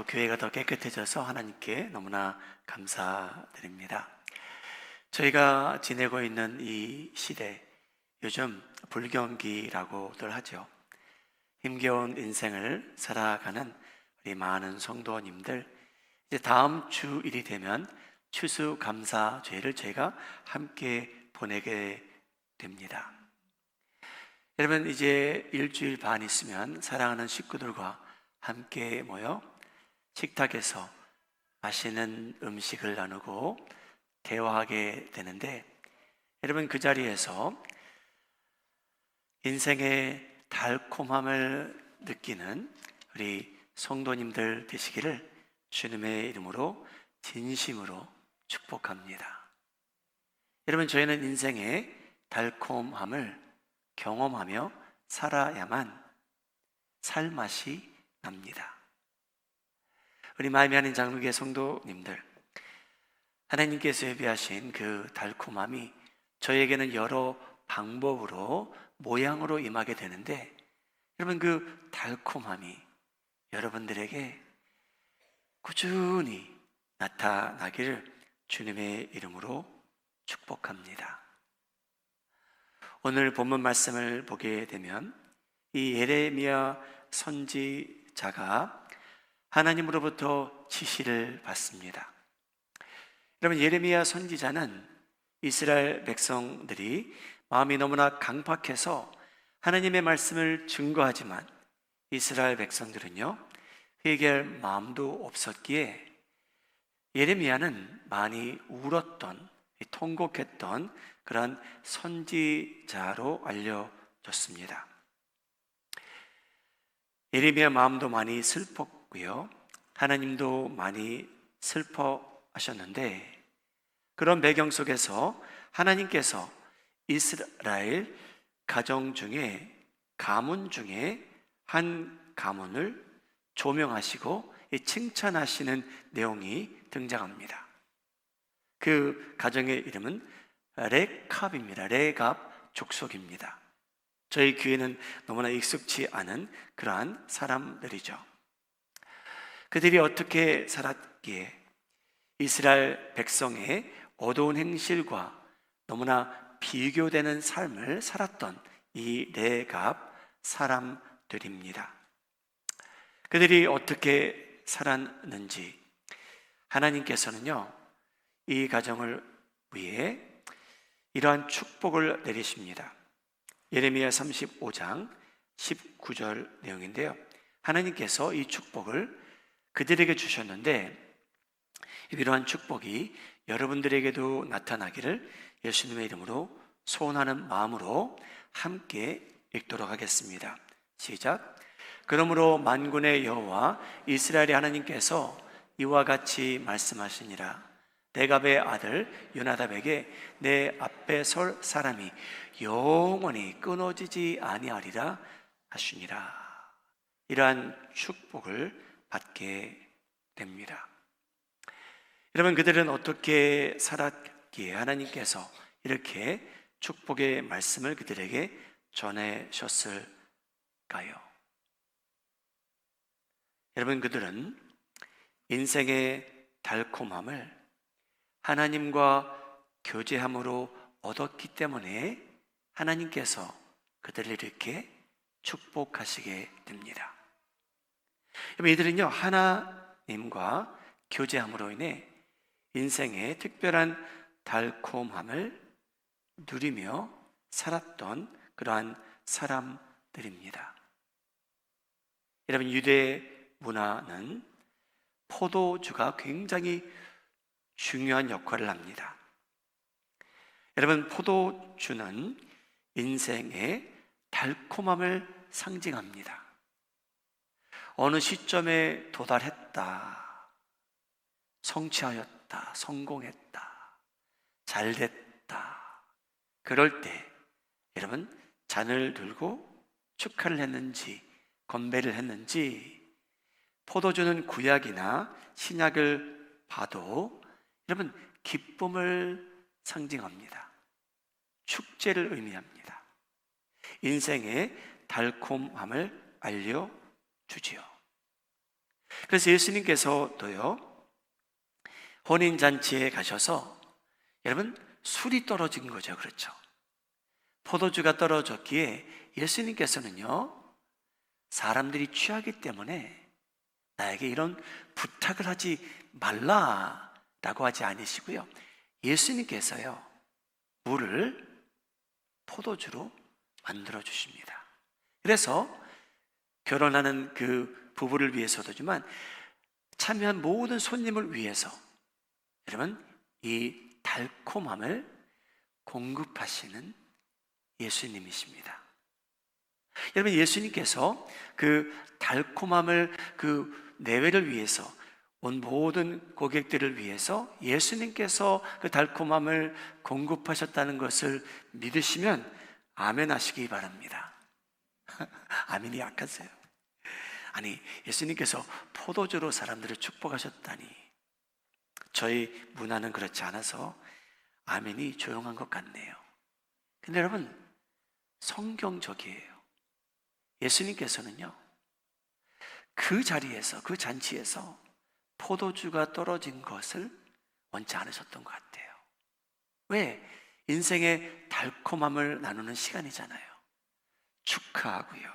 교회가 더 깨끗해져서 하나님께 너무나 감사드립니다. 저희가 지내고 있는 이 시대, 요즘 불경기라고들 하죠. 힘겨운 인생을 살아가는 우리 많은 성도님들, 이제 다음 주일이 되면 추수감사제를 저희가 함께 보내게 됩니다. 여러분, 이제 일주일 반 있으면 사랑하는 식구들과 함께 모여 식탁에서 맛있는 음식을 나누고 대화하게 되는데, 여러분, 그 자리에서 인생의 달콤함을 느끼는 우리 성도님들 되시기를 주님의 이름으로 진심으로 축복합니다. 여러분, 저희는 인생의 달콤함을 경험하며 살아야만 살맛이 납니다. 우리 마음이 아닌 장로교회 성도님들, 하나님께서 예비하신 그 달콤함이 저에게는 여러 방법으로 모양으로 임하게 되는데, 여러분, 그 달콤함이 여러분들에게 꾸준히 나타나기를 주님의 이름으로 축복합니다. 오늘 본문 말씀을 보게 되면 이 예레미야 선지자가 하나님으로부터 지시를 받습니다. 여러분, 예레미야 선지자는 이스라엘 백성들이 마음이 너무나 강팍해서 하나님의 말씀을 증거하지만 이스라엘 백성들은요, 회개할 마음도 없었기에 예레미야는 많이 울었던, 통곡했던 그런 선지자로 알려졌습니다. 예레미야 마음도 많이 슬펐고요, 하나님도 많이 슬퍼하셨는데, 그런 배경 속에서 하나님께서 이스라엘 가정 중에, 가문 중에 한 가문을 조명하시고 칭찬하시는 내용이 등장합니다. 그 가정의 이름은 레캅입니다. 레갑 족속입니다. 저희 교회는 너무나 익숙치 않은 그러한 사람들이죠. 그들이 어떻게 살았기에 이스라엘 백성의 어두운 행실과 너무나 비교되는 삶을 살았던 이 레갑 사람들입니다. 그들이 어떻게 살았는지 하나님께서는요, 이 가정을 위해 이러한 축복을 내리십니다. 예레미야 35장 19절 내용인데요, 하나님께서 이 축복을 그들에게 주셨는데, 이러한 축복이 여러분들에게도 나타나기를 예수님의 이름으로 소원하는 마음으로 함께 읽도록 하겠습니다. 시작. 그러므로 만군의 여호와 이스라엘의 하나님께서 이와 같이 말씀하시니라. 레갑의 아들 요나답에게 내 앞에 설 사람이 영원히 끊어지지 아니하리라 하시니라. 이러한 축복을 받게 됩니다. 여러분, 그들은 어떻게 살았기에 하나님께서 이렇게 축복의 말씀을 그들에게 전해셨을까요? 여러분, 그들은 인생의 달콤함을 하나님과 교제함으로 얻었기 때문에 하나님께서 그들을 이렇게 축복하시게 됩니다. 여러분, 이들은요, 하나님과 교제함으로 인해 인생의 특별한 달콤함을 누리며 살았던 그러한 사람들입니다. 여러분, 유대 문화는 포도주가 굉장히 중요한 역할을 합니다. 여러분, 포도주는 인생의 달콤함을 상징합니다. 어느 시점에 도달했다, 성취하였다, 성공했다, 잘됐다, 그럴 때 여러분, 잔을 들고 축하를 했는지 건배를 했는지, 포도주는 구약이나 신약을 봐도 여러분, 기쁨을 상징합니다. 축제를 의미합니다. 인생의 달콤함을 알려주지요. 그래서 예수님께서도요, 혼인잔치에 가셔서 여러분 술이 떨어진 거죠. 그렇죠? 포도주가 떨어졌기에 예수님께서는요, 사람들이 취하기 때문에 나에게 이런 부탁을 하지 말라라고 하지 않으시고요, 예수님께서요, 물을 포도주로 만들어 주십니다. 그래서 결혼하는 그 부부를 위해서도지만 참여한 모든 손님을 위해서 여러분 이 달콤함을 공급하시는 예수님이십니다. 여러분, 예수님께서 그 달콤함을, 그 내외를 위해서, 온 모든 고객들을 위해서 예수님께서 그 달콤함을 공급하셨다는 것을 믿으시면 아멘 하시기 바랍니다. 아멘이 약하세요. 아니, 예수님께서 포도주로 사람들을 축복하셨다니, 저희 문화는 그렇지 않아서 아멘이 조용한 것 같네요. 근데 여러분, 성경적이에요. 예수님께서는요, 그 자리에서, 그 잔치에서 포도주가 떨어진 것을 원치 않으셨던 것 같아요. 왜? 인생의 달콤함을 나누는 시간이잖아요. 축하하고요,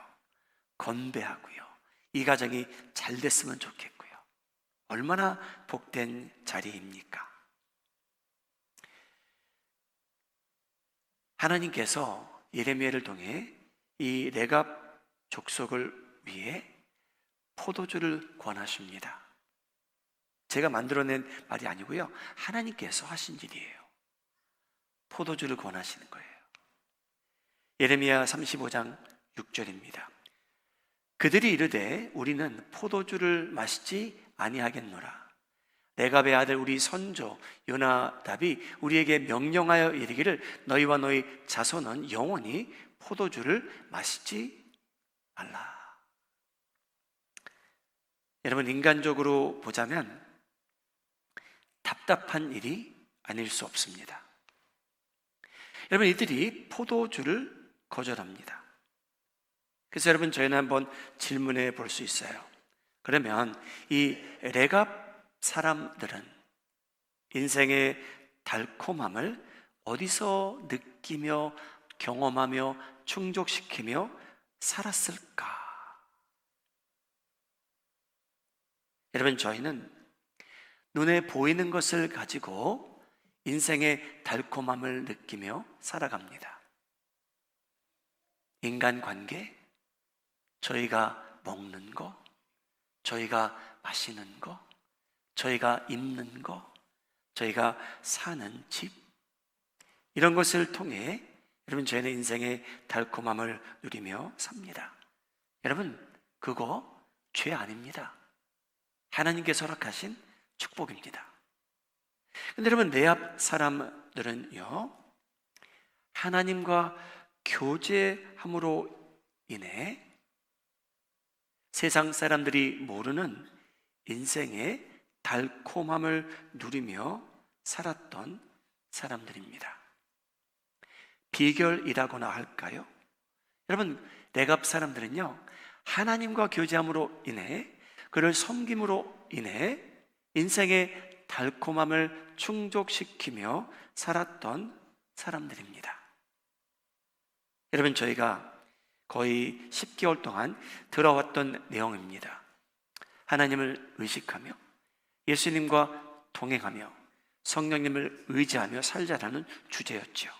건배하고요, 이 가정이 잘 됐으면 좋겠고요. 얼마나 복된 자리입니까? 하나님께서 예레미야를 통해 이 레갑 족속을 위해 포도주를 권하십니다. 제가 만들어낸 말이 아니고요, 하나님께서 하신 일이에요. 포도주를 권하시는 거예요. 예레미야 35장 6절입니다. 그들이 이르되 우리는 포도주를 마시지 아니하겠노라. 레갑의 아들 우리 선조 요나답이 우리에게 명령하여 이르기를 너희와 너희 자손은 영원히 포도주를 마시지 말라. 여러분, 인간적으로 보자면 답답한 일이 아닐 수 없습니다. 여러분, 이들이 포도주를 거절합니다. 그래서 여러분, 저희는 한번 질문해 볼 수 있어요. 그러면 이 레갑 사람들은 인생의 달콤함을 어디서 느끼며 경험하며 충족시키며 살았을까? 여러분, 저희는 눈에 보이는 것을 가지고 인생의 달콤함을 느끼며 살아갑니다. 인간관계, 저희가 먹는 거, 저희가 마시는 거, 저희가 입는 거, 저희가 사는 집, 이런 것을 통해 여러분 저희는 인생의 달콤함을 누리며 삽니다. 여러분, 그거 죄 아닙니다. 하나님께서 허락하신 축복입니다. 근데 여러분, 내 앞 사람들은요, 하나님과 교제함으로 인해 세상 사람들이 모르는 인생의 달콤함을 누리며 살았던 사람들입니다. 비결이라고나 할까요? 여러분, 내갑 사람들은요, 하나님과 교제함으로 인해, 그를 섬김으로 인해 인생의 달콤함을 충족시키며 살았던 사람들입니다. 여러분, 저희가 거의 10개월 동안 들어왔던 내용입니다. 하나님을 의식하며 예수님과 동행하며 성령님을 의지하며 살자라는 주제였죠.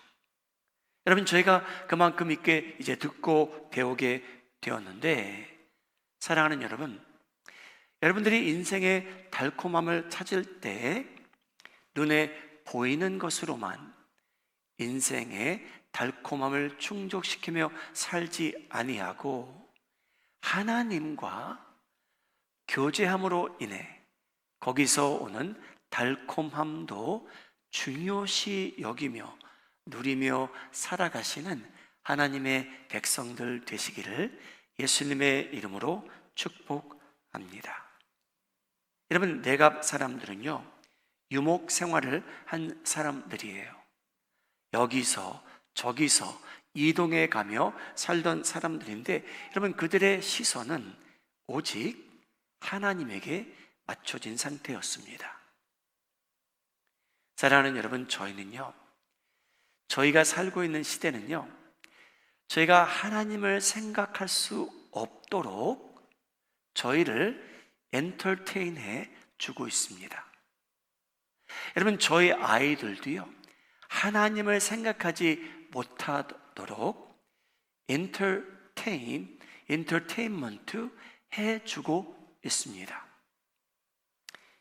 여러분, 저희가 그만큼 있게 이제 듣고 배우게 되었는데, 사랑하는 여러분, 여러분들이 인생의 달콤함을 찾을 때 눈에 보이는 것으로만 인생의 달콤함을 충족시키며 살지 아니하고 하나님과 교제함으로 인해 거기서 오는 달콤함도 중요시 여기며 누리며 살아가시는 하나님의 백성들 되시기를 예수님의 이름으로 축복합니다. 여러분, 내갑 사람들은요, 유목 생활을 한 사람들이에요. 여기서 저기서 이동해 가며 살던 사람들인데, 여러분, 그들의 시선은 오직 하나님에게 맞춰진 상태였습니다. 사랑하는 여러분, 저희가 살고 있는 시대는요, 저희가 하나님을 생각할 수 없도록 저희를 엔터테인해 주고 있습니다. 여러분, 저희 아이들도요, 하나님을 생각하지 못하도록 엔터테인먼트 해주고 있습니다.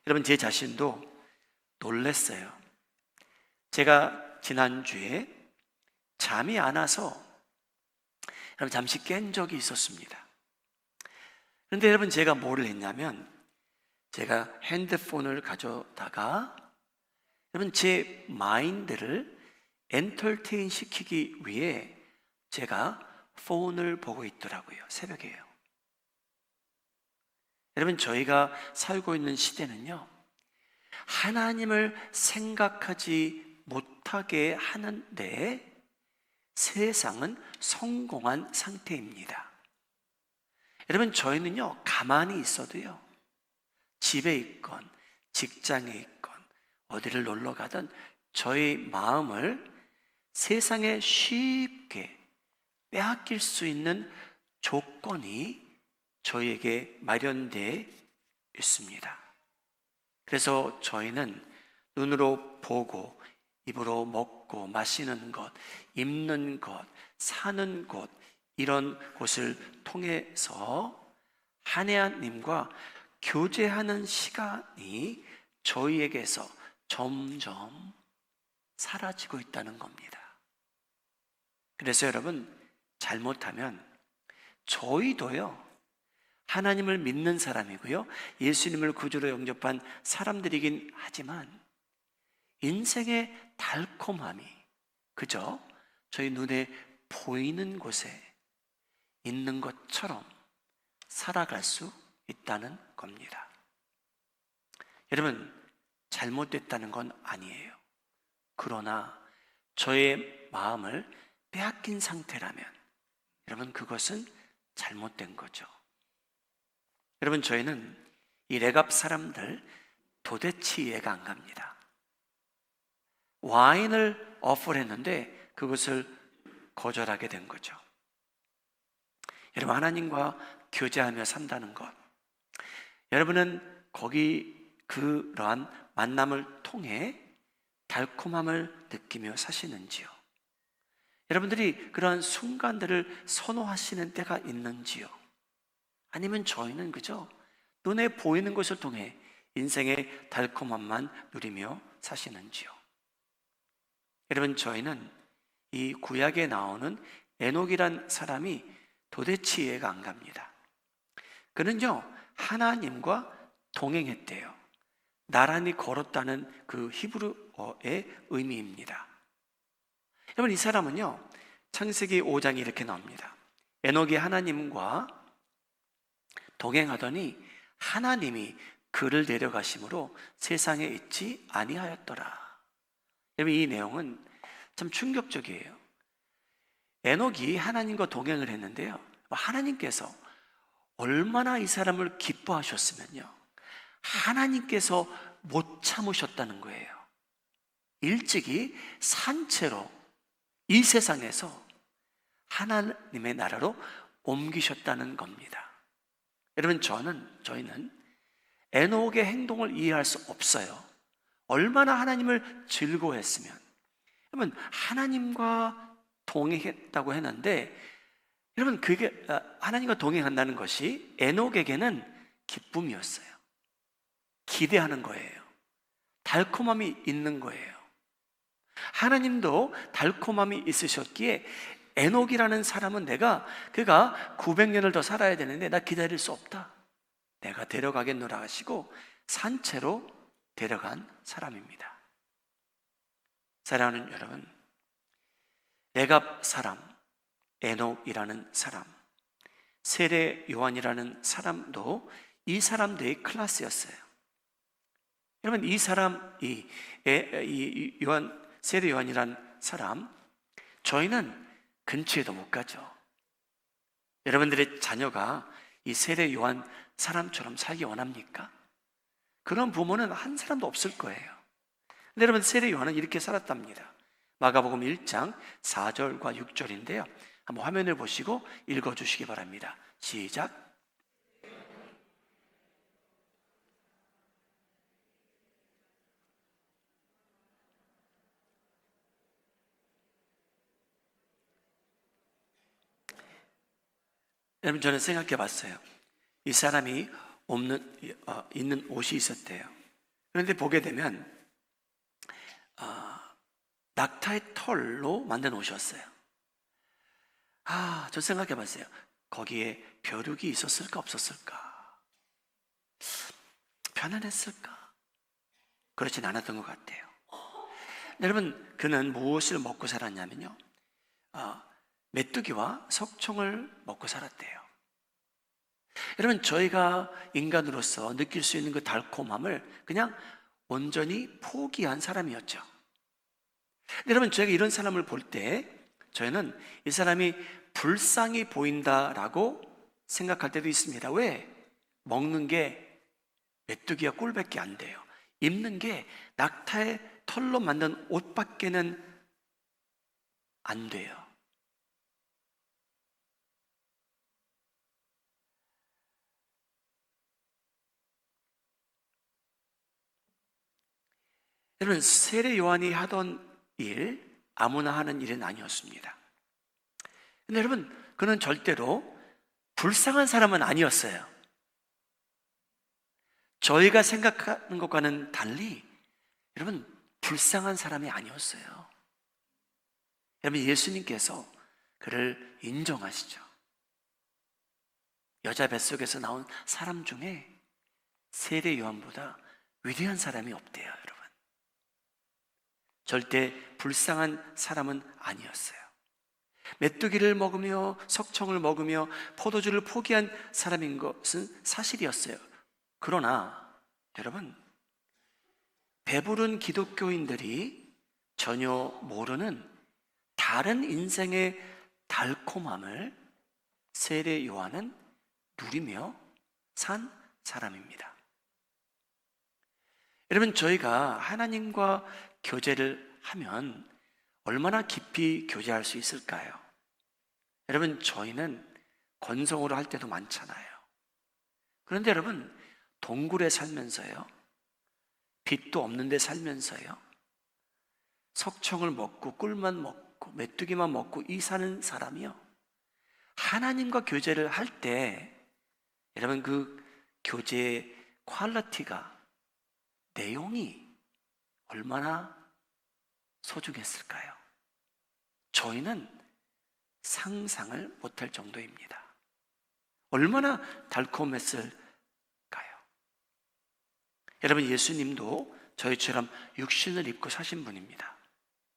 여러분, 제 자신도 놀랐어요. 제가 지난주에 잠이 안 와서 여러분 잠시 깬 적이 있었습니다. 그런데 여러분, 제가 뭐를 했냐면, 제가 핸드폰을 가져다가 여러분 제 마인드를 엔터테인 시키기 위해 제가 폰을 보고 있더라고요. 새벽에요. 여러분, 저희가 살고 있는 시대는요, 하나님을 생각하지 못하게 하는데 세상은 성공한 상태입니다. 여러분, 저희는요, 가만히 있어도요, 집에 있건 직장에 있건 어디를 놀러 가든 저희 마음을 세상에 쉽게 빼앗길 수 있는 조건이 저희에게 마련되어 있습니다. 그래서 저희는 눈으로 보고 입으로 먹고 마시는 것, 입는 것, 사는 곳, 이런 곳을 통해서 하나님과 교제하는 시간이 저희에게서 점점 사라지고 있다는 겁니다. 그래서 여러분, 잘못하면 저희도요, 하나님을 믿는 사람이고요, 예수님을 구주로 영접한 사람들이긴 하지만 인생의 달콤함이 그저 저희 눈에 보이는 곳에 있는 것처럼 살아갈 수 있다는 겁니다. 여러분, 잘못됐다는 건 아니에요. 그러나 저의 마음을 빼앗긴 상태라면 여러분, 그것은 잘못된 거죠. 여러분, 저희는 이 레갑 사람들 도대체 이해가 안 갑니다. 와인을 어플 했는데 그것을 거절하게 된 거죠. 여러분, 하나님과 교제하며 산다는 것, 여러분은 거기 그러한 만남을 통해 달콤함을 느끼며 사시는지요? 여러분들이 그러한 순간들을 선호하시는 때가 있는지요? 아니면 저희는 그저 눈에 보이는 것을 통해 인생의 달콤함만 누리며 사시는지요? 여러분, 저희는 이 구약에 나오는 에녹이란 사람이 도대체 이해가 안 갑니다. 그는요, 하나님과 동행했대요. 나란히 걸었다는 그 히브리어의 의미입니다. 여러분, 이 사람은요, 창세기 5장에 이렇게 나옵니다. 에녹이 하나님과 동행하더니 하나님이 그를 데려가심으로 세상에 있지 아니하였더라. 여러분, 이 내용은 참 충격적이에요. 에녹이 하나님과 동행을 했는데요, 하나님께서 얼마나 이 사람을 기뻐하셨으면요, 하나님께서 못 참으셨다는 거예요. 일찍이 산채로 이 세상에서 하나님의 나라로 옮기셨다는 겁니다. 여러분, 저희는 에녹의 행동을 이해할 수 없어요. 얼마나 하나님을 즐거워했으면. 여러분, 하나님과 동행했다고 했는데, 여러분, 그게 하나님과 동행한다는 것이 에녹에게는 기쁨이었어요. 기대하는 거예요. 달콤함이 있는 거예요. 하나님도 달콤함이 있으셨기에 에녹이라는 사람은 그가 900년을 더 살아야 되는데 나 기다릴 수 없다, 내가 데려가겠노라 하시고 산채로 데려간 사람입니다. 사랑하는 여러분, 레갑 사람, 에녹이라는 사람, 세례 요한이라는 사람도 이 사람들의 클래스였어요. 여러분, 이 사람, 세례 요한이라는 사람, 저희는 근처에도 못 가죠. 여러분들의 자녀가 이 세례 요한 사람처럼 살기 원합니까? 그런 부모는 한 사람도 없을 거예요. 근데 여러분, 세례 요한은 이렇게 살았답니다. 마가복음 1장 4절과 6절인데요. 한번 화면을 보시고 읽어주시기 바랍니다. 시작. 여러분, 저는 생각해 봤어요. 이 사람이 있는 옷이 있었대요. 그런데 보게 되면 낙타의 털로 만든 옷이었어요. 저 생각해 봤어요. 거기에 벼룩이 있었을까 없었을까? 편안했을까? 그렇진 않았던 것 같아요. 여러분, 그는 무엇을 먹고 살았냐면요, 메뚜기와 석청을 먹고 살았대요. 여러분, 저희가 인간으로서 느낄 수 있는 그 달콤함을 그냥 온전히 포기한 사람이었죠. 여러분, 저희가 이런 사람을 볼 때 저희는 이 사람이 불쌍히 보인다라고 생각할 때도 있습니다. 왜? 먹는 게 메뚜기와 꿀밖에 안 돼요. 입는 게 낙타의 털로 만든 옷밖에는 안 돼요. 여러분, 세례 요한이 하던 일, 아무나 하는 일은 아니었습니다. 근데 여러분, 그는 절대로 불쌍한 사람은 아니었어요. 저희가 생각하는 것과는 달리 여러분, 불쌍한 사람이 아니었어요. 여러분, 예수님께서 그를 인정하시죠. 여자 뱃속에서 나온 사람 중에 세례 요한보다 위대한 사람이 없대요, 여러분. 절대 불쌍한 사람은 아니었어요. 메뚜기를 먹으며 석청을 먹으며 포도주를 포기한 사람인 것은 사실이었어요. 그러나 여러분, 배부른 기독교인들이 전혀 모르는 다른 인생의 달콤함을 세례 요한은 누리며 산 사람입니다. 여러분, 저희가 하나님과 교제를 하면 얼마나 깊이 교제할 수 있을까요? 여러분, 저희는 건성으로 할 때도 많잖아요. 그런데 여러분, 동굴에 살면서요, 빛도 없는 데 살면서요, 석청을 먹고 꿀만 먹고 메뚜기만 먹고 이 사는 사람이요, 하나님과 교제를 할 때 여러분, 그 교제의 퀄리티가, 내용이 얼마나 소중했을까요? 저희는 상상을 못할 정도입니다. 얼마나 달콤했을까요? 여러분, 예수님도 저희처럼 육신을 입고 사신 분입니다.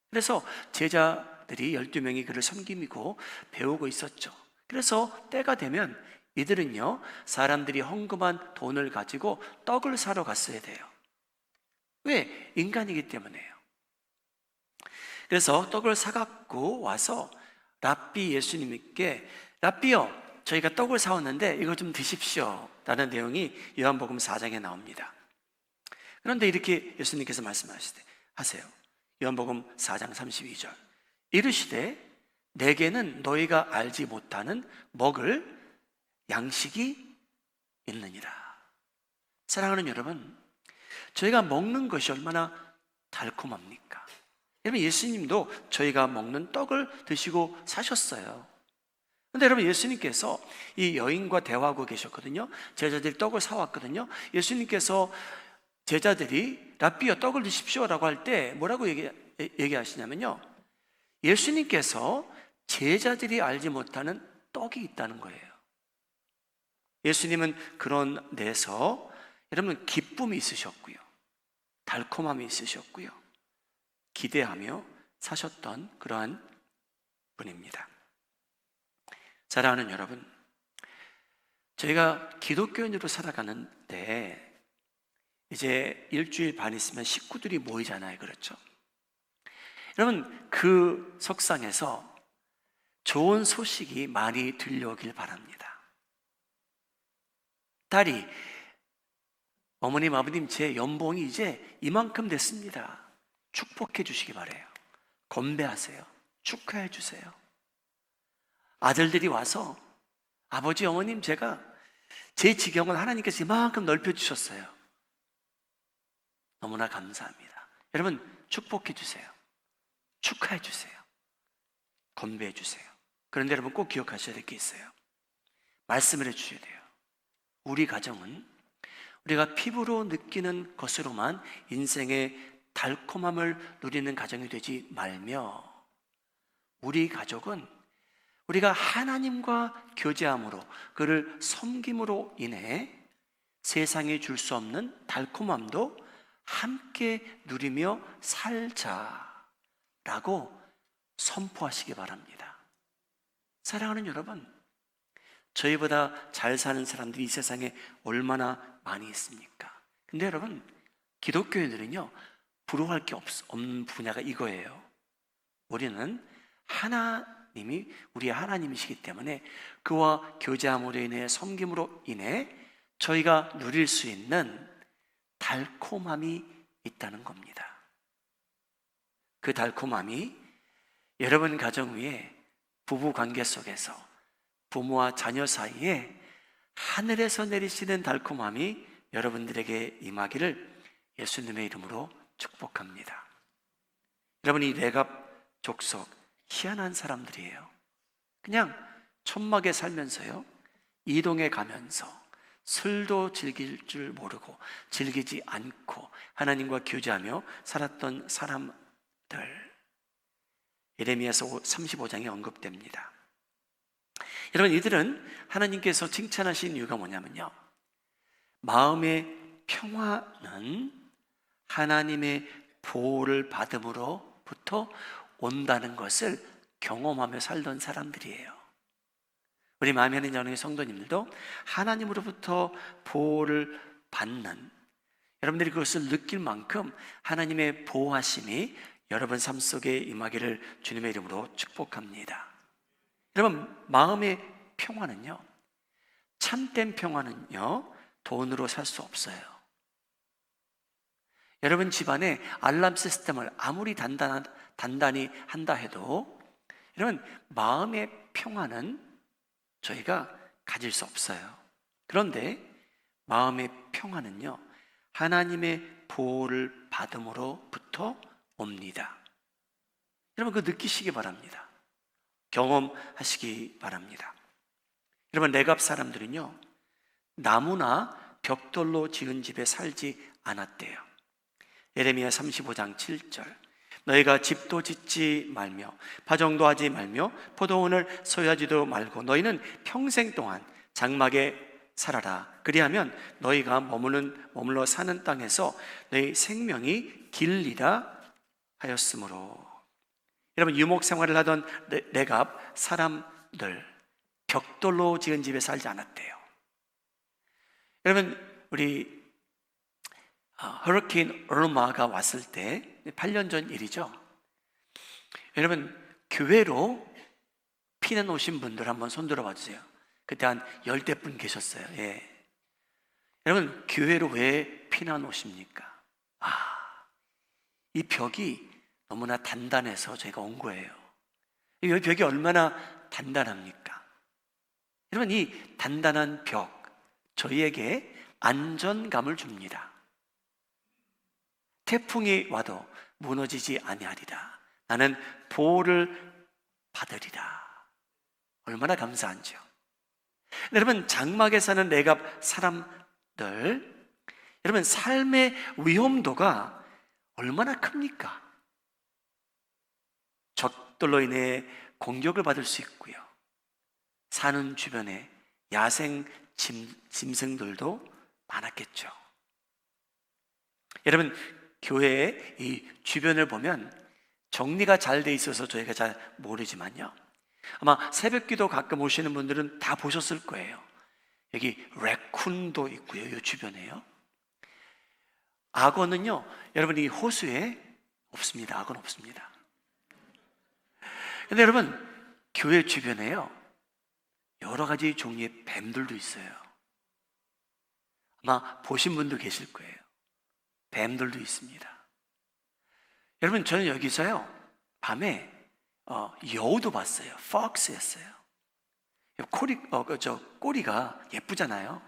그래서 제자들이 12명이 그를 섬기고 배우고 있었죠. 그래서 때가 되면 이들은요, 사람들이 헌금한 돈을 가지고 떡을 사러 갔어야 돼요. 왜? 인간이기 때문에요. 그래서 떡을 사갖고 와서 랍비 예수님께, 랍비요, 저희가 떡을 사왔는데 이거 좀 드십시오 라는 내용이 요한복음 4장에 나옵니다. 그런데 이렇게 예수님께서 말씀하세요. 요한복음 4장 32절, 이르시되 내게는 너희가 알지 못하는 먹을 양식이 있느니라. 사랑하는 여러분, 저희가 먹는 것이 얼마나 달콤합니까? 여러분, 예수님도 저희가 먹는 떡을 드시고 사셨어요. 그런데 여러분, 예수님께서 이 여인과 대화하고 계셨거든요. 제자들이 떡을 사왔거든요. 예수님께서 제자들이 랍비여 떡을 드십시오 라고 할 때 뭐라고 얘기하시냐면요, 예수님께서 제자들이 알지 못하는 떡이 있다는 거예요. 예수님은 그런 데서 여러분 기쁨이 있으셨고요, 달콤함이 있으셨고요, 기대하며 사셨던 그러한 분입니다. 사랑하는 여러분, 저희가 기독교인으로 살아가는데 이제 일주일 반 있으면 식구들이 모이잖아요. 그렇죠? 여러분, 그 석상에서 좋은 소식이 많이 들려오길 바랍니다. 딸이 어머님, 아버님, 제 연봉이 이제 이만큼 됐습니다. 축복해 주시기 바래요. 건배하세요. 축하해 주세요. 아들들이 와서 아버지, 어머님, 제가 제 지경을 하나님께서 이만큼 넓혀주셨어요. 너무나 감사합니다. 여러분, 축복해 주세요. 축하해 주세요. 건배해 주세요. 그런데 여러분 꼭 기억하셔야 될 게 있어요. 말씀을 해주셔야 돼요. 우리 가정은 우리가 피부로 느끼는 것으로만 인생의 달콤함을 누리는 가정이 되지 말며, 우리 가족은 우리가 하나님과 교제함으로, 그를 섬김으로 인해 세상에 줄 수 없는 달콤함도 함께 누리며 살자라고 선포하시기 바랍니다. 사랑하는 여러분, 저희보다 잘 사는 사람들이 이 세상에 얼마나 많이 있습니까? 근데 여러분, 기독교인들은요, 부러워할 게 없는 분야가 이거예요. 우리는 하나님이 우리의 하나님이시기 때문에 그와 교제함으로 인해, 섬김으로 인해 저희가 누릴 수 있는 달콤함이 있다는 겁니다. 그 달콤함이 여러분 가정 위에, 부부 관계 속에서, 부모와 자녀 사이에 하늘에서 내리시는 달콤함이 여러분들에게 임하기를 예수님의 이름으로 축복합니다. 여러분, 이 레갑 족속 희한한 사람들이에요. 그냥 천막에 살면서요, 이동해 가면서 술도 즐길 줄 모르고 즐기지 않고 하나님과 교제하며 살았던 사람들, 예레미야서 35장에 언급됩니다. 여러분, 이들은 하나님께서 칭찬하신 이유가 뭐냐면요, 마음의 평화는 하나님의 보호를 받음으로부터 온다는 것을 경험하며 살던 사람들이에요. 우리 마음에 있는 연합의 성도님들도 하나님으로부터 보호를 받는, 여러분들이 그것을 느낄 만큼 하나님의 보호하심이 여러분 삶 속에 임하기를 주님의 이름으로 축복합니다. 여러분, 마음의 평화는요, 참된 평화는요, 돈으로 살 수 없어요. 여러분 집안에 알람 시스템을 아무리 단단히 한다 해도, 여러분, 마음의 평화는 저희가 가질 수 없어요. 그런데 마음의 평화는요, 하나님의 보호를 받음으로부터 옵니다. 여러분, 그거 느끼시기 바랍니다. 경험하시기 바랍니다. 여러분, 레갑 사람들은요, 나무나 벽돌로 지은 집에 살지 않았대요. 예레미야 35장 7절, 너희가 집도 짓지 말며 파종도 하지 말며 포도원을 소유하지도 말고 너희는 평생 동안 장막에 살아라. 그리하면 너희가 머물러 사는 땅에서 너희 생명이 길리라 하였으므로. 여러분, 유목 생활을 하던 레갑 사람들, 벽돌로 지은 집에 살지 않았대요. 여러분, 우리 허리케인 얼마가 왔을 때 8년 전 일이죠. 여러분, 교회로 피난 오신 분들 한번 손 들어봐 주세요. 그때 한 10대 분 계셨어요. 예. 여러분, 교회로 왜 피난 오십니까? 이 벽이 너무나 단단해서 저희가 온 거예요. 이 벽이 얼마나 단단합니까? 여러분, 이 단단한 벽, 저희에게 안전감을 줍니다. 태풍이 와도 무너지지 아니하리라. 나는 보호를 받으리라. 얼마나 감사한지요. 여러분, 장막에 사는 레갑 사람들, 여러분, 삶의 위험도가 얼마나 큽니까? 적들로 인해 공격을 받을 수 있고요, 사는 주변에 야생 짐승들도 많았겠죠. 여러분, 교회의 이 주변을 보면 정리가 잘 돼 있어서 저희가 잘 모르지만요, 아마 새벽기도 가끔 오시는 분들은 다 보셨을 거예요. 여기 래쿤도 있고요, 이 주변에요. 악어는요, 여러분, 이 호수에 없습니다. 악어는 없습니다. 근데 여러분, 교회 주변에요, 여러 가지 종류의 뱀들도 있어요. 아마 보신 분도 계실 거예요. 뱀들도 있습니다. 여러분, 저는 여기서요 밤에 여우도 봤어요. fox였어요. 꼬리가 예쁘잖아요.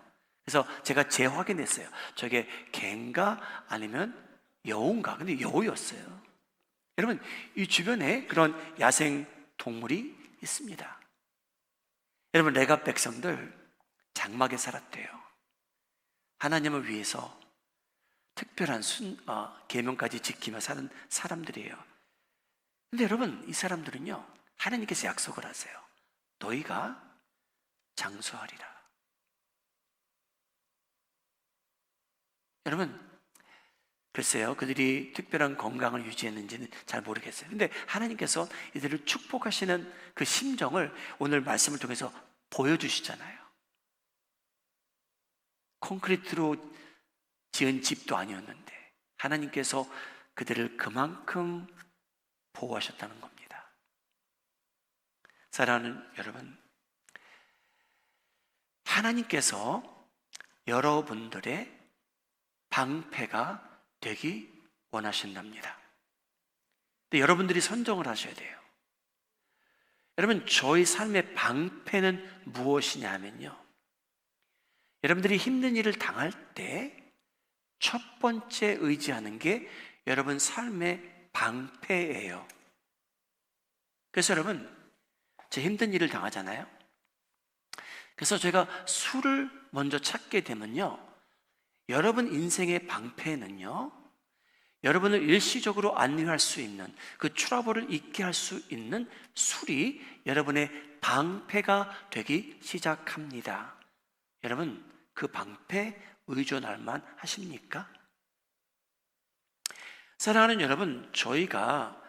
그래서 제가 재확인했어요. 저게 개인가 아니면 여우인가? 근데 여우였어요. 여러분, 이 주변에 그런 야생 동물이 있습니다. 여러분, 레갑 백성들 장막에 살았대요. 하나님을 위해서 특별한 계명까지 지키며 사는 사람들이에요. 근데 여러분, 이 사람들은요 하나님께서 약속을 하세요. 너희가 장수하리라. 여러분, 글쎄요, 그들이 특별한 건강을 유지했는지는 잘 모르겠어요. 근데 하나님께서 이들을 축복하시는 그 심정을 오늘 말씀을 통해서 보여주시잖아요. 콘크리트로 지은 집도 아니었는데 하나님께서 그들을 그만큼 보호하셨다는 겁니다. 사랑하는 여러분, 하나님께서 여러분들의 방패가 되기 원하신답니다. 근데 여러분들이 선정을 하셔야 돼요. 여러분, 저희 삶의 방패는 무엇이냐 하면요, 여러분들이 힘든 일을 당할 때 첫 번째 의지하는 게 여러분 삶의 방패예요. 그래서 여러분, 제 힘든 일을 당하잖아요. 그래서 제가 술을 먼저 찾게 되면요, 여러분 인생의 방패는요, 여러분을 일시적으로 안위할 수 있는, 그 트러블을 잊게 할 수 있는 술이 여러분의 방패가 되기 시작합니다. 여러분, 그 방패 의존할 만 하십니까? 사랑하는 여러분, 저희가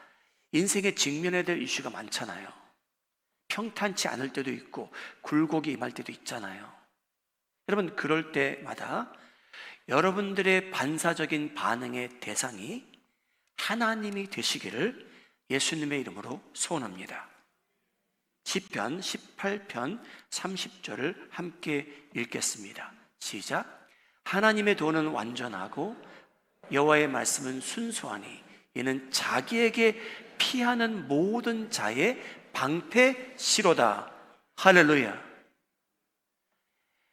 인생에 직면해야 될 이슈가 많잖아요. 평탄치 않을 때도 있고 굴곡이 임할 때도 있잖아요. 여러분, 그럴 때마다 여러분들의 반사적인 반응의 대상이 하나님이 되시기를 예수님의 이름으로 소원합니다. 시편 18편 30절을 함께 읽겠습니다. 시작. 하나님의 도는 완전하고 여호와의 말씀은 순수하니 이는 자기에게 피하는 모든 자의 방패시로다. 할렐루야.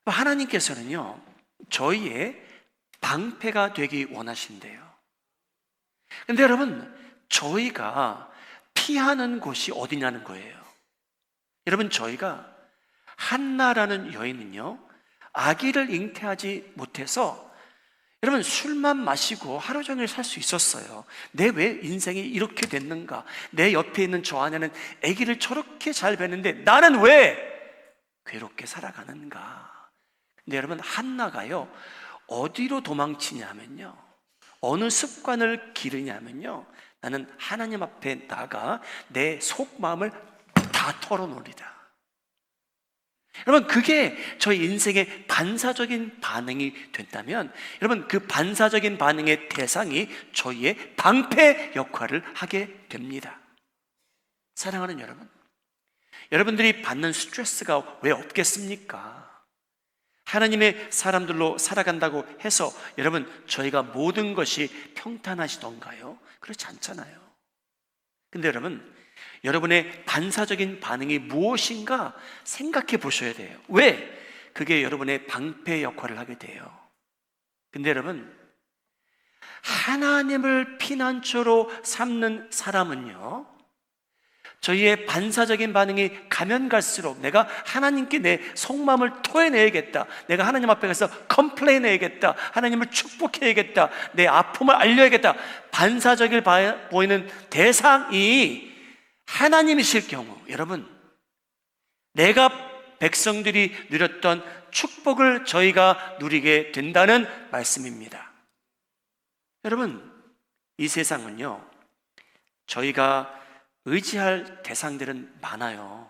하나님께서는요 저희의 방패가 되기 원하신대요. 근데 여러분, 저희가 피하는 곳이 어디냐는 거예요. 여러분, 저희가 한나라는 여인은요 아기를 잉태하지 못해서 여러분 술만 마시고 하루 종일 살 수 있었어요. 내 왜 인생이 이렇게 됐는가? 내 옆에 있는 저 아내는 아기를 저렇게 잘 뵀는데 나는 왜 괴롭게 살아가는가? 근데 여러분, 한나가요 어디로 도망치냐면요, 어느 습관을 기르냐면요, 나는 하나님 앞에 나가 내 속마음을 다 털어놓으리다. 여러분, 그게 저희 인생의 반사적인 반응이 된다면 여러분, 그 반사적인 반응의 대상이 저희의 방패 역할을 하게 됩니다. 사랑하는 여러분, 여러분들이 받는 스트레스가 왜 없겠습니까? 하나님의 사람들로 살아간다고 해서 여러분, 저희가 모든 것이 평탄하시던가요? 그렇지 않잖아요. 근데 여러분, 여러분의 반사적인 반응이 무엇인가 생각해 보셔야 돼요. 왜? 그게 여러분의 방패 역할을 하게 돼요. 근데 여러분, 하나님을 피난처로 삼는 사람은요 저희의 반사적인 반응이 가면 갈수록 내가 하나님께 내 속마음을 토해내야겠다, 내가 하나님 앞에 가서 컴플레인 해야겠다, 하나님을 축복해야겠다, 내 아픔을 알려야겠다, 반사적일 보이는 대상이 하나님이실 경우, 여러분, 내가 백성들이 누렸던 축복을 저희가 누리게 된다는 말씀입니다. 여러분, 이 세상은요 저희가 의지할 대상들은 많아요.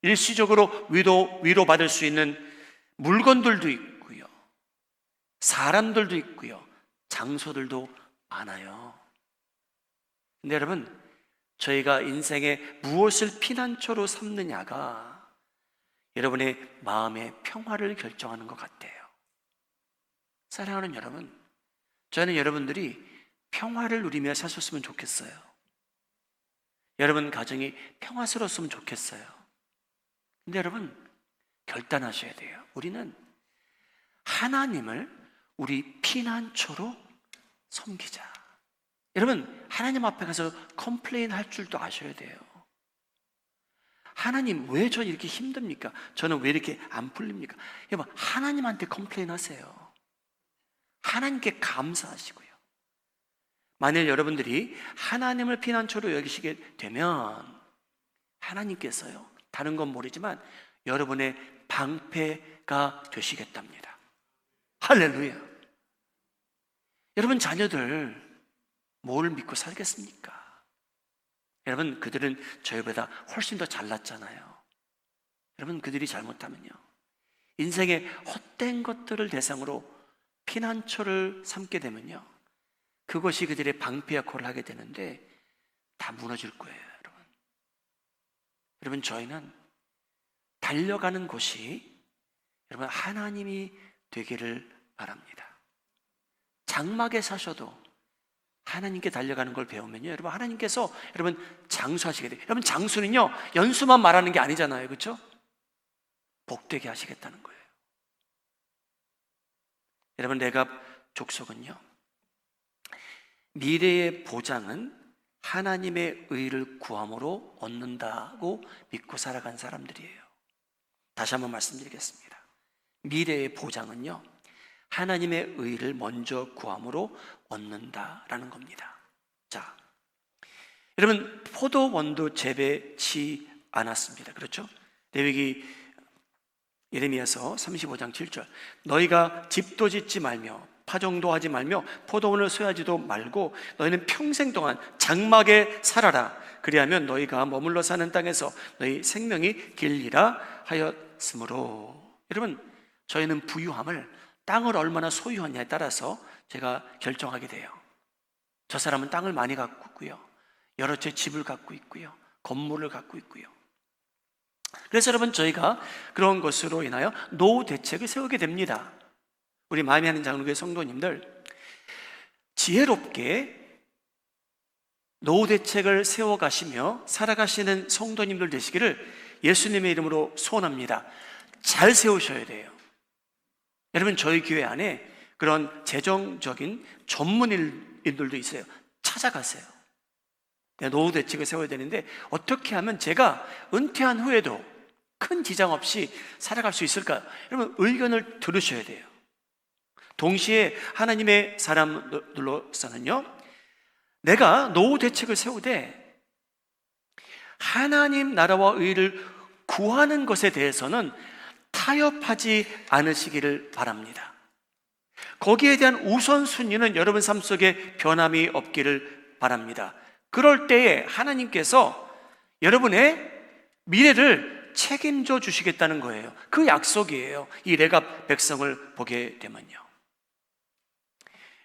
일시적으로 위로받을 수 있는 물건들도 있고요, 사람들도 있고요, 장소들도 많아요. 근데 여러분, 저희가 인생에 무엇을 피난처로 삼느냐가 여러분의 마음의 평화를 결정하는 것 같아요. 사랑하는 여러분, 저는 여러분들이 평화를 누리며 사셨으면 좋겠어요. 여러분 가정이 평화스러웠으면 좋겠어요. 근데 여러분, 결단하셔야 돼요. 우리는 하나님을 우리 피난처로 섬기자. 여러분, 하나님 앞에 가서 컴플레인 할 줄도 아셔야 돼요. 하나님, 왜 저 이렇게 힘듭니까? 저는 왜 이렇게 안 풀립니까? 여러분, 하나님한테 컴플레인 하세요. 하나님께 감사하시고요. 만일 여러분들이 하나님을 피난처로 여기시게 되면 하나님께서요, 다른 건 모르지만 여러분의 방패가 되시겠답니다. 할렐루야. 여러분 자녀들 뭘 믿고 살겠습니까? 여러분, 그들은 저희보다 훨씬 더 잘났잖아요. 여러분, 그들이 잘못하면요, 인생의 헛된 것들을 대상으로 피난처를 삼게 되면요, 그것이 그들의 방패 역할을 하게 되는데 다 무너질 거예요. 여러분, 저희는 달려가는 곳이 여러분 하나님이 되기를 바랍니다. 장막에 사셔도 하나님께 달려가는 걸 배우면요, 여러분 하나님께서 여러분 장수하시게 돼요. 여러분, 장수는요 연수만 말하는 게 아니잖아요, 그렇죠? 복되게 하시겠다는 거예요. 여러분, 레갑 족속은요, 미래의 보장은 하나님의 의를 구함으로 얻는다고 믿고 살아간 사람들이에요. 다시 한번 말씀드리겠습니다. 미래의 보장은요, 하나님의 의를 먼저 구함으로 얻는다라는 겁니다. 자, 여러분, 포도원도 재배치 않았습니다. 그렇죠? 레위기 예레미야서 35장 7절, 너희가 집도 짓지 말며 파종도 하지 말며 포도원을 소유하지도 말고 너희는 평생 동안 장막에 살아라. 그리하면 너희가 머물러 사는 땅에서 너희 생명이 길리라 하였으므로. 여러분, 저희는 부유함을 땅을 얼마나 소유하냐에 따라서 제가 결정하게 돼요. 저 사람은 땅을 많이 갖고 있고요, 여러 채 집을 갖고 있고요, 건물을 갖고 있고요. 그래서 여러분, 저희가 그런 것으로 인하여 노후 대책을 세우게 됩니다. 우리 마음이 하는 장로교회 성도님들, 지혜롭게 노후 대책을 세워가시며 살아가시는 성도님들 되시기를 예수님의 이름으로 소원합니다. 잘 세우셔야 돼요. 여러분, 저희 교회 안에 그런 재정적인 전문인들도 있어요. 찾아가세요. 노후 대책을 세워야 되는데 어떻게 하면 제가 은퇴한 후에도 큰 지장 없이 살아갈 수 있을까요? 여러분, 의견을 들으셔야 돼요. 동시에 하나님의 사람들로서는요, 내가 노후 대책을 세우되 하나님 나라와 의를 구하는 것에 대해서는 타협하지 않으시기를 바랍니다. 거기에 대한 우선순위는 여러분 삶 속에 변함이 없기를 바랍니다. 그럴 때에 하나님께서 여러분의 미래를 책임져 주시겠다는 거예요. 그 약속이에요. 이 레갑 백성을 보게 되면요.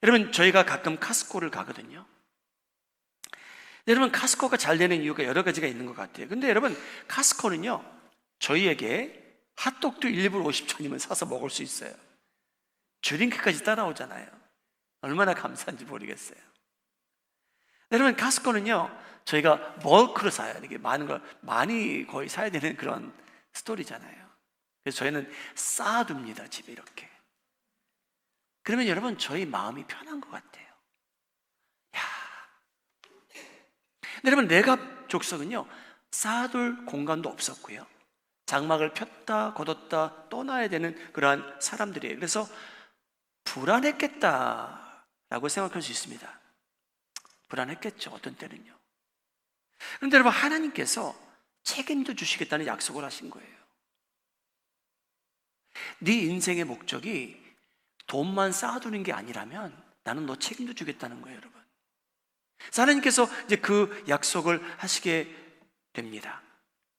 여러분, 저희가 가끔 카스코를 가거든요. 여러분, 카스코가 잘 되는 이유가 여러 가지가 있는 것 같아요. 근데 여러분, 카스코는요, 저희에게 핫도그도 1불 50전이면 사서 먹을 수 있어요. 드링크까지 따라오잖아요. 얼마나 감사한지 모르겠어요. 여러분, 카스코는요, 저희가 벌크로 사요. 이게 많은 걸 많이 거의 사야 되는 그런 스토리잖아요. 그래서 저희는 쌓아둡니다, 집에 이렇게. 그러면 여러분, 저희 마음이 편한 것 같아요. 야, 근데 여러분, 레갑 족속은요, 쌓아둘 공간도 없었고요, 장막을 폈다 걷었다 떠나야 되는 그러한 사람들이에요. 그래서 불안했겠다라고 생각할 수 있습니다. 불안했겠죠, 어떤 때는요. 그런데 여러분, 하나님께서 책임져 주시겠다는 약속을 하신 거예요. 네 인생의 목적이 돈만 쌓아두는 게 아니라면 나는 너 책임져 주겠다는 거예요, 여러분. 하나님께서 이제 그 약속을 하시게 됩니다.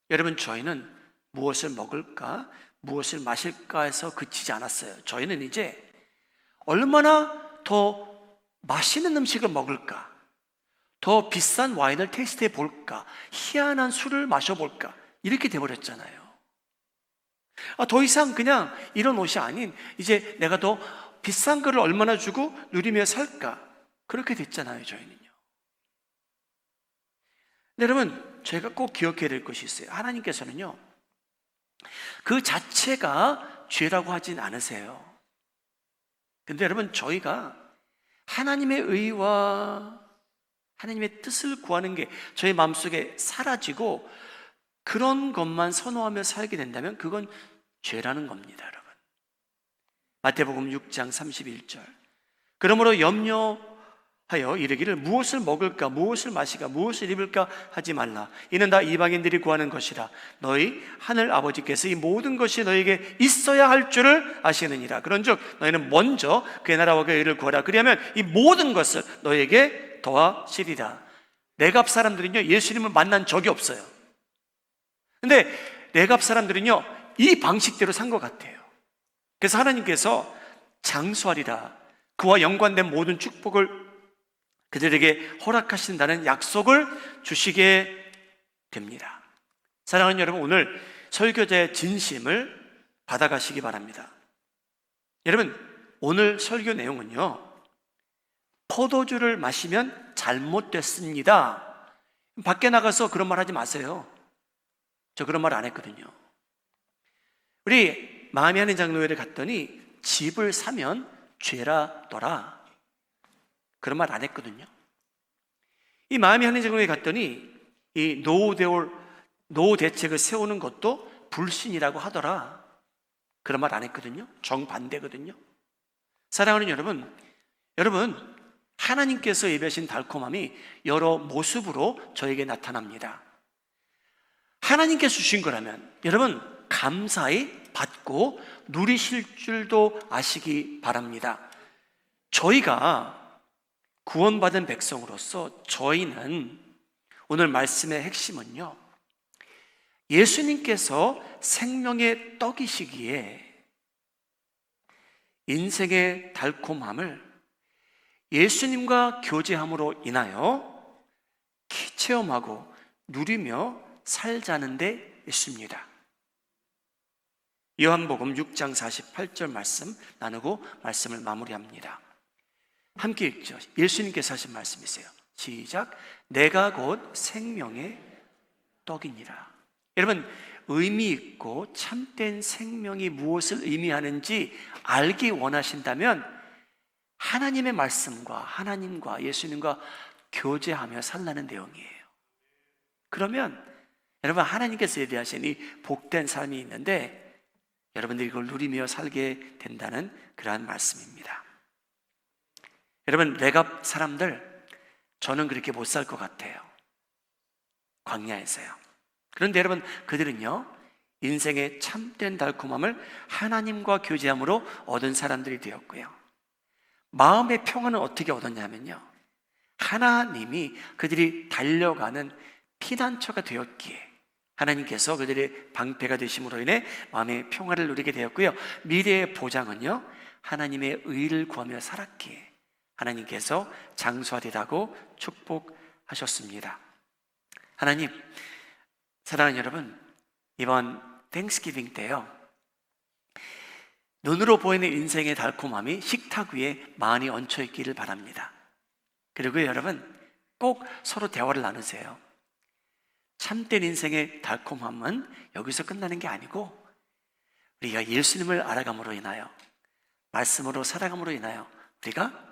여러분, 저희는 무엇을 먹을까, 무엇을 마실까 해서 그치지 않았어요. 저희는 이제 얼마나 더 맛있는 음식을 먹을까, 더 비싼 와인을 테스트해 볼까, 희한한 술을 마셔볼까, 이렇게 돼버렸잖아요. 더 이상 그냥 이런 옷이 아닌, 이제 내가 더 비싼 거를 얼마나 주고 누리며 살까? 그렇게 됐잖아요, 저희는요. 근데 여러분, 저희가 꼭 기억해야 될 것이 있어요. 하나님께서는요, 그 자체가 죄라고 하진 않으세요. 근데 여러분, 저희가 하나님의 의와 하나님의 뜻을 구하는 게 저희 마음속에 사라지고 그런 것만 선호하며 살게 된다면 그건 죄라는 겁니다, 여러분. 마태복음 6장 31절. 그러므로 염려하여 이르기를 무엇을 먹을까, 무엇을 마실까, 무엇을 입을까 하지 말라. 이는 다 이방인들이 구하는 것이라. 너희 하늘 아버지께서 이 모든 것이 너에게 있어야 할 줄을 아시느니라. 그런즉 너희는 먼저 그의 나라와 그의 의를 구하라. 그리하면 이 모든 것을 너에게 더하시리라. 내갑 사람들은요, 예수님을 만난 적이 없어요. 근데 내갑 사람들은요, 이 방식대로 산 것 같아요. 그래서 하나님께서 장수하리라, 그와 연관된 모든 축복을 그들에게 허락하신다는 약속을 주시게 됩니다. 사랑하는 여러분, 오늘 설교자의 진심을 받아가시기 바랍니다. 여러분, 오늘 설교 내용은요, 포도주를 마시면 잘못됐습니다, 밖에 나가서 그런 말 하지 마세요. 저 그런 말 안 했거든요. 우리 마음이 하는 장로회를 갔더니 집을 사면 죄라더라, 그런 말 안 했거든요. 이 마음이 하는 장로회에 갔더니 이 노후 대책을 세우는 것도 불신이라고 하더라, 그런 말 안 했거든요. 정반대거든요. 사랑하는 여러분, 하나님께서 예배하신 달콤함이 여러 모습으로 저에게 나타납니다. 하나님께서 주신 거라면 여러분 감사히 받고 누리실 줄도 아시기 바랍니다. 저희가 구원받은 백성으로서 저희는 오늘 말씀의 핵심은요, 예수님께서 생명의 떡이시기에 인생의 달콤함을 예수님과 교제함으로 인하여 체험하고 누리며 살자는 데 있습니다. 요한복음 6장 48절 말씀 나누고 말씀을 마무리합니다. 함께 읽죠. 예수님께서 하신 말씀이세요. 시작. 내가 곧 생명의 떡이니라. 여러분, 의미 있고 참된 생명이 무엇을 의미하는지 알기 원하신다면 하나님의 말씀과 하나님과 예수님과 교제하며 살라는 내용이에요. 그러면 여러분, 하나님께서 예비하신 이 복된 삶이 있는데 여러분들이 이걸 누리며 살게 된다는 그러한 말씀입니다. 여러분, 레갑 사람들, 저는 그렇게 못 살 것 같아요. 광야에서요. 그런데 여러분, 그들은요, 인생의 참된 달콤함을 하나님과 교제함으로 얻은 사람들이 되었고요. 마음의 평안은 어떻게 얻었냐면요, 하나님이 그들이 달려가는 피난처가 되었기에 하나님께서 그들의 방패가 되심으로 인해 마음의 평화를 누리게 되었고요. 미래의 보장은요, 하나님의 의를 구하며 살았기에 하나님께서 장수하리라고 축복하셨습니다. 하나님, 사랑하는 여러분, 이번 땡스기빙 때요, 눈으로 보이는 인생의 달콤함이 식탁 위에 많이 얹혀 있기를 바랍니다. 그리고 여러분, 꼭 서로 대화를 나누세요. 참된 인생의 달콤함은 여기서 끝나는 게 아니고 우리가 예수님을 알아감으로 인하여 말씀으로 살아감으로 인하여 우리가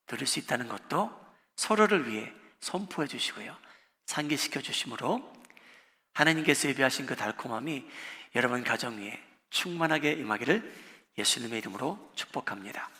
누릴 수 있다는 것도 서로를 위해 선포해 주시고요, 상기시켜 주심으로 하나님께서 예비하신 그 달콤함이 여러분 가정 위에 충만하게 임하기를 예수님의 이름으로 축복합니다.